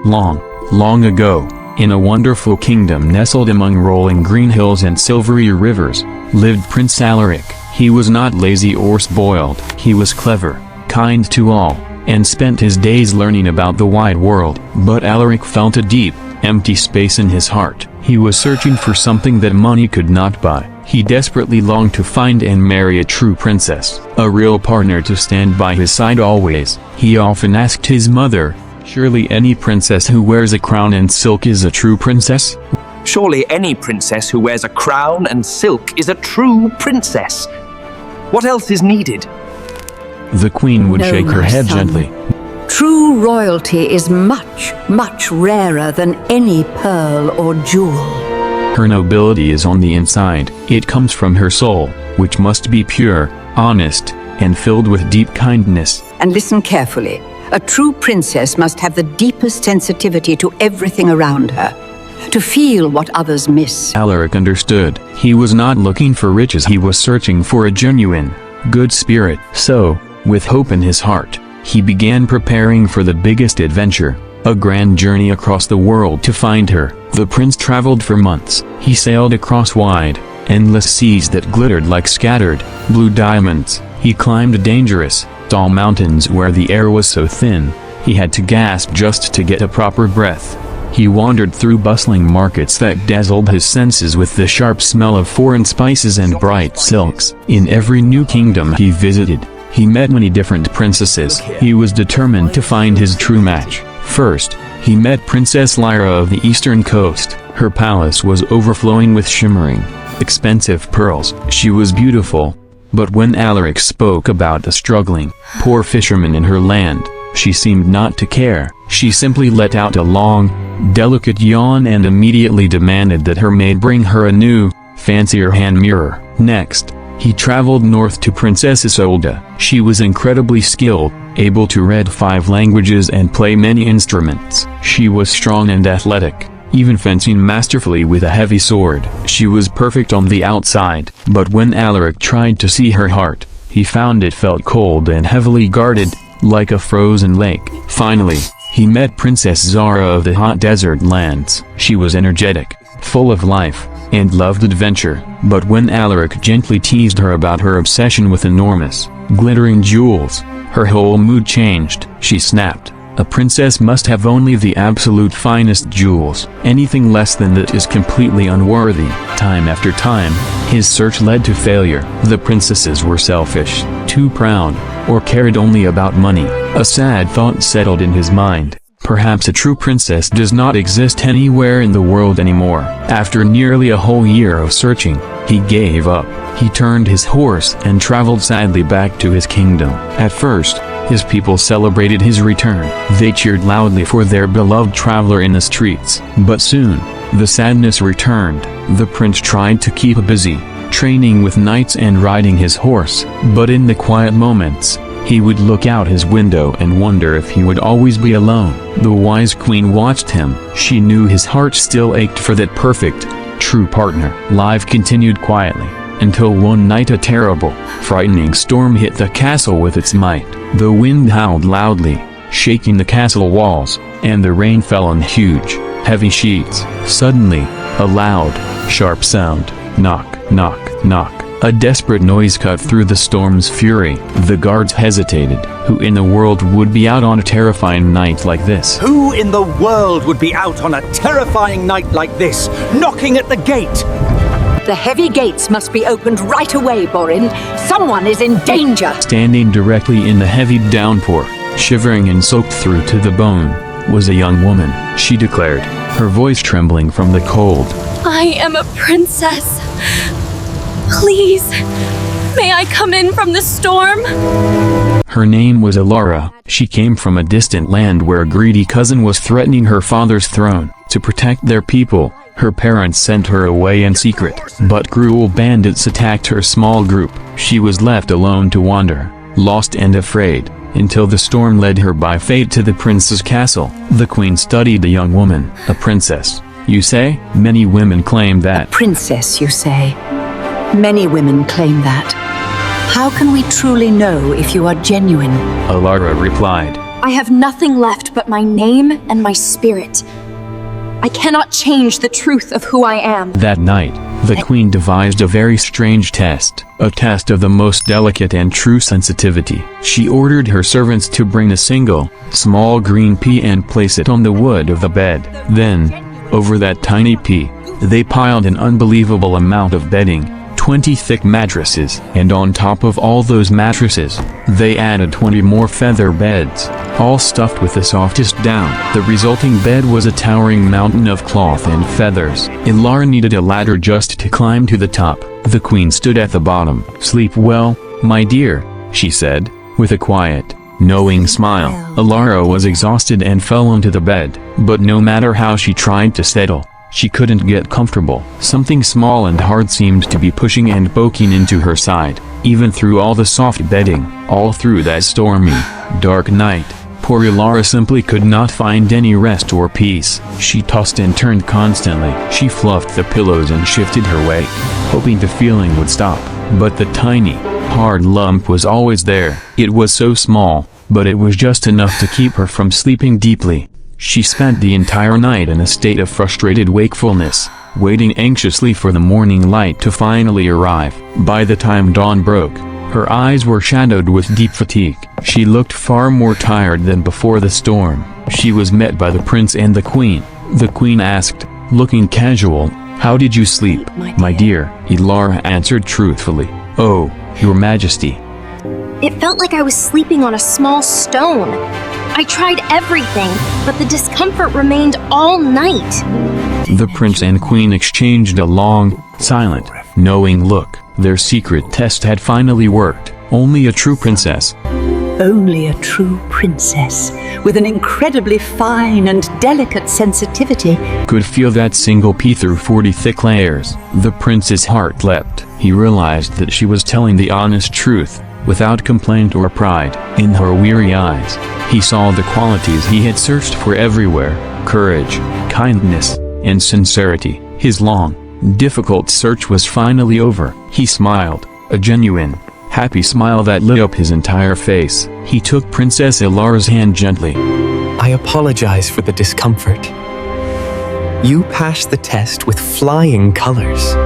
Long, long ago, in a wonderful kingdom nestled among rolling green hills and silvery rivers, lived Prince Alaric. He was not lazy or spoiled. He was clever, kind to all, and spent his days learning about the wide world. But Alaric felt a deep, empty space in his heart. He was searching for something that money could not buy. He desperately longed to find and marry a true princess, a real partner to stand by his side always. He often asked his mother, "Surely any princess who wears a crown and silk is a true princess?" Surely any princess who wears a crown and silk is a true princess. What else is needed? The queen would shake her head gently. True royalty is much, much rarer than any pearl or jewel. Her nobility is on the inside. It comes from her soul, which must be pure, honest, and filled with deep kindness. And listen carefully. A true princess must have the deepest sensitivity to everything around her, to feel what others miss. Alaric understood. He was not looking for riches. He was searching for a genuine, good spirit. So, with hope in his heart, he began preparing for the biggest adventure, a grand journey across the world to find her. The prince traveled for months. He sailed across wide, endless seas that glittered like scattered, blue diamonds. He climbed dangerous, tall mountains where the air was so thin, he had to gasp just to get a proper breath. He wandered through bustling markets that dazzled his senses with the sharp smell of foreign spices and bright silks. In every new kingdom he visited, he met many different princesses. He was determined to find his true match. First, he met Princess Lyra of the eastern coast. Her palace was overflowing with shimmering, expensive pearls. She was beautiful, but when Alaric spoke about the struggling, poor fishermen in her land, she seemed not to care. She simply let out a long, delicate yawn and immediately demanded that her maid bring her a new, fancier hand mirror. Next, he traveled north to Princess Isolde. She was incredibly skilled, able to read 5 languages and play many instruments. She was strong and athletic, even fencing masterfully with a heavy sword. She was perfect on the outside, but when Alaric tried to see her heart, he found it felt cold and heavily guarded, like a frozen lake. Finally, he met Princess Zara of the hot desert lands. She was energetic, full of life, and loved adventure. But when Alaric gently teased her about her obsession with enormous, glittering jewels, her whole mood changed. She snapped, "A princess must have only the absolute finest jewels. Anything less than that is completely unworthy." Time after time, his search led to failure. The princesses were selfish, too proud, or cared only about money. A sad thought settled in his mind. Perhaps a true princess does not exist anywhere in the world anymore. After nearly a whole year of searching, he gave up. He turned his horse and traveled sadly back to his kingdom. At first, his people celebrated his return. They cheered loudly for their beloved traveler in the streets. But soon, the sadness returned. The prince tried to keep busy, training with knights and riding his horse. But in the quiet moments, he would look out his window and wonder if he would always be alone. The wise queen watched him. She knew his heart still ached for that perfect, true partner. Life continued quietly, until one night a terrible, frightening storm hit the castle with its might. The wind howled loudly, shaking the castle walls, and the rain fell in huge, heavy sheets. Suddenly, a loud, sharp sound, knock, knock, knock. A desperate noise cut through the storm's fury. The guards hesitated. Who in the world would be out on a terrifying night like this? Who in the world would be out on a terrifying night like this, knocking at the gate? The heavy gates must be opened right away, Borin. Someone is in danger. Standing directly in the heavy downpour, shivering and soaked through to the bone, was a young woman. She declared, her voice trembling from the cold. "I am a princess. Please, may I come in from the storm?" Her name was Alara. She came from a distant land where a greedy cousin was threatening her father's throne. To protect their people, her parents sent her away in secret. But cruel bandits attacked her small group. She was left alone to wander, lost and afraid, until the storm led her by fate to the prince's castle. The queen studied the young woman. A princess, you say? Many women claim that. Princess, you say? Many women claim that. How can we truly know if you are genuine? Alara replied, I have nothing left but my name and my spirit. I cannot change the truth of who I am. That night, the queen devised a very strange test, a test of the most delicate and true sensitivity. She ordered her servants to bring a single, small green pea and place it on the wood of the bed. Then, over that tiny pea, they piled an unbelievable amount of bedding, 20 thick mattresses, and on top of all those mattresses, they added 20 more feather beds, all stuffed with the softest down. The resulting bed was a towering mountain of cloth and feathers. Ilara needed a ladder just to climb to the top. The queen stood at the bottom. "Sleep well, my dear," she said, with a quiet, knowing smile. Ilara was exhausted and fell onto the bed, but no matter how she tried to settle, she couldn't get comfortable. Something small and hard seemed to be pushing and poking into her side, even through all the soft bedding. All through that stormy, dark night, poor Ilara simply could not find any rest or peace. She tossed and turned constantly. She fluffed the pillows and shifted her weight, hoping the feeling would stop. But the tiny, hard lump was always there. It was so small, but it was just enough to keep her from sleeping deeply. She spent the entire night in a state of frustrated wakefulness, waiting anxiously for the morning light to finally arrive. By the time dawn broke, her eyes were shadowed with deep fatigue. She looked far more tired than before the storm. She was met by the prince and the queen. The queen asked, looking casual, "How did you sleep, my dear?" Ilara answered truthfully, "Oh, your majesty. It felt like I was sleeping on a small stone. I tried everything, but the discomfort remained all night." The prince and queen exchanged a long, silent, knowing look. Their secret test had finally worked. Only a true princess, Only a true princess, with an incredibly fine and delicate sensitivity, could feel that single pea through 40 thick layers. The prince's heart leapt. He realized that she was telling the honest truth, without complaint or pride. In her weary eyes, he saw the qualities he had searched for everywhere: courage, kindness, and sincerity. His long, difficult search was finally over. He smiled, a genuine, happy smile that lit up his entire face. He took Princess Ilara's hand gently. "I apologize for the discomfort. You passed the test with flying colors."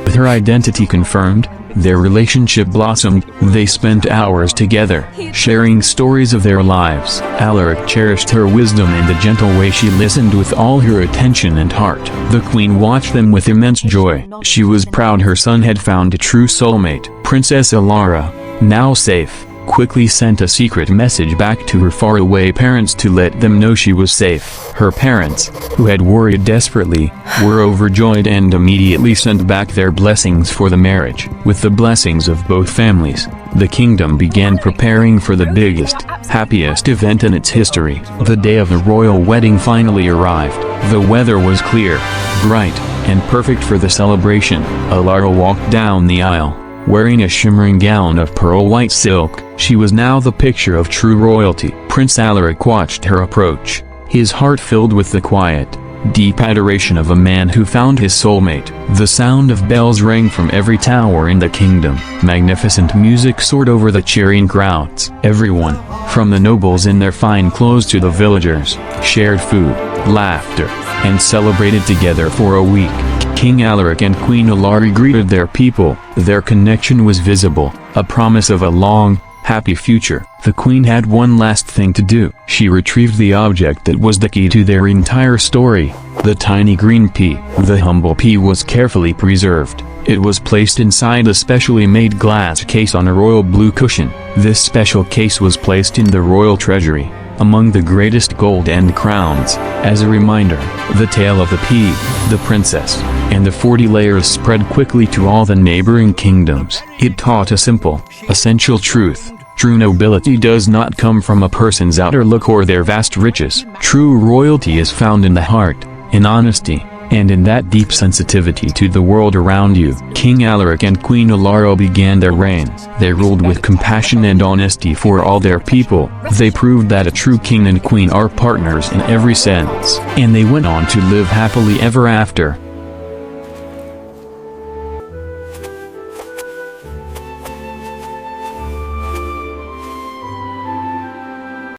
With her identity confirmed, their relationship blossomed. They spent hours together, sharing stories of their lives. Alaric cherished her wisdom and the gentle way she listened with all her attention and heart. The queen watched them with immense joy. She was proud her son had found a true soulmate. Princess Ilara, now safe, quickly sent a secret message back to her faraway parents to let them know she was safe. Her parents, who had worried desperately, were overjoyed and immediately sent back their blessings for the marriage. With the blessings of both families, the kingdom began preparing for the biggest, happiest event in its history. The day of the royal wedding finally arrived. The weather was clear, bright, and perfect for the celebration. Ilara walked down the aisle, wearing a shimmering gown of pearl white silk. She was now the picture of true royalty. Prince Alaric watched her approach, his heart filled with the quiet, deep adoration of a man who found his soulmate. The sound of bells rang from every tower in the kingdom. Magnificent music soared over the cheering crowds. Everyone, from the nobles in their fine clothes to the villagers, shared food, laughter, and celebrated together for a week. King Alaric and Queen Ilara greeted their people. Their connection was visible, a promise of a long, happy future. The queen had one last thing to do. She retrieved the object that was the key to their entire story, the tiny green pea. The humble pea was carefully preserved. It was placed inside a specially made glass case on a royal blue cushion. This special case was placed in the royal treasury, among the greatest gold and crowns. As a reminder, the tale of the pea, the princess, and the 40 layers spread quickly to all the neighboring kingdoms. It taught a simple, essential truth. True nobility does not come from a person's outer look or their vast riches. True royalty is found in the heart, in honesty, and in that deep sensitivity to the world around you. King Alaric and Queen Ilara began their reign. They ruled with compassion and honesty for all their people. They proved that a true king and queen are partners in every sense. And they went on to live happily ever after.